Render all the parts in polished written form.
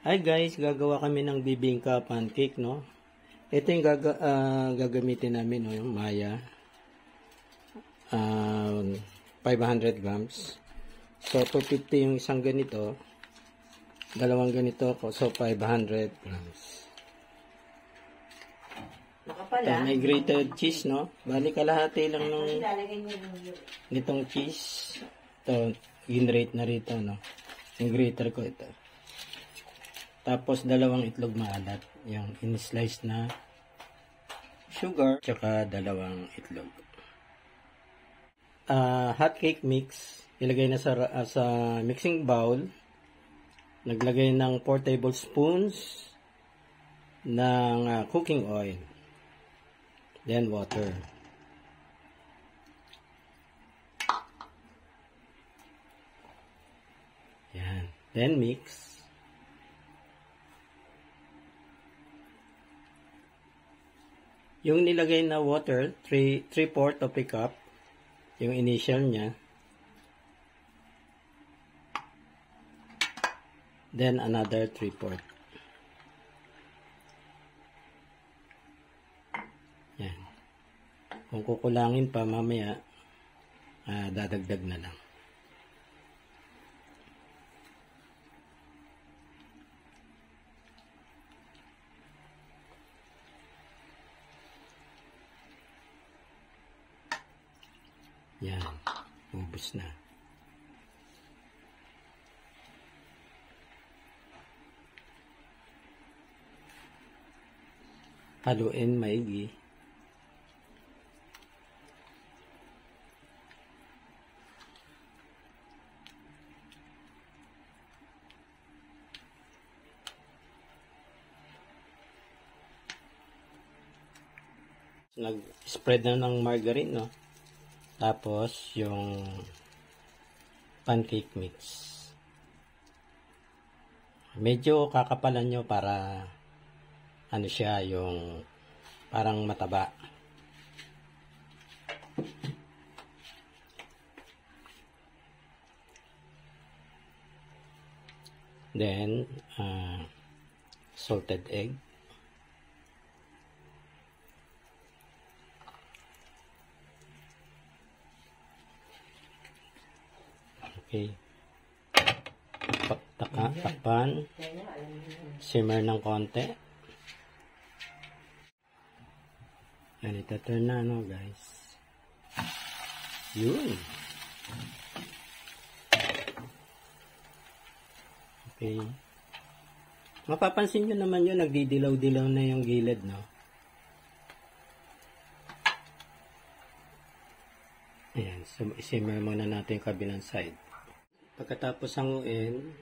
Hi guys, gagawa kami ng bibingka pancake, no? Ito yung gagamitin namin, no? Yung Maya. 500 grams. So, 250 yung isang ganito. Dalawang ganito ako. So, 500 grams. Nakapala. Ito, may grated cheese, no? Bali kalahati lang nitong cheese. Ito, ginrate na rito, no? Yung grater ko ito. Tapos, dalawang itlog maalat. Yung in-slice na sugar. Tsaka dalawang itlog. Hot cake mix. Ilagay na sa mixing bowl. Naglagay ng 4 tablespoons ng cooking oil. Then, water. Yan. Then, mix. Yung nilagay na water, 3/4 of a cup, yung initial niya. Then, another 3/4. Yan. Kung kukulangin pa mamaya, dadagdag na lang. Yan, ubos na. Haluin maigi. Nag-spread na ng margarine, no? Tapos, yung pancake mix. Medyo kakapalan nyo para ano siya, yung parang mataba. Then, salted egg. Okay. Takpan. Simmer ng konti. Yan, ita-turn na, no, guys. Yun. Okay. Mapapansin nyo naman yun, nagdidilaw-dilaw na yung gilid, no? Ayan, so simmer muna natin yung kabilang side. Pagkatapos hanguin,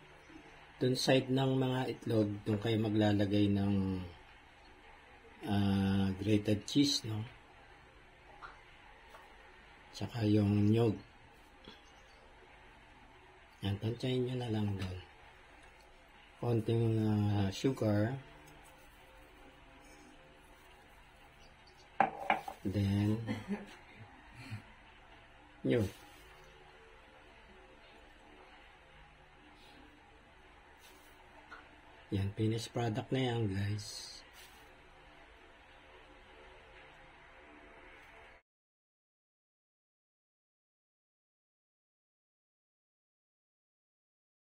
dun side ng mga itlog, dun kayo maglalagay ng grated cheese, no? Tsaka yung nyog. Yan, tansyahin nyo na lang dun. Konting sugar. Then, nyog. Yan, finished product na yan, guys.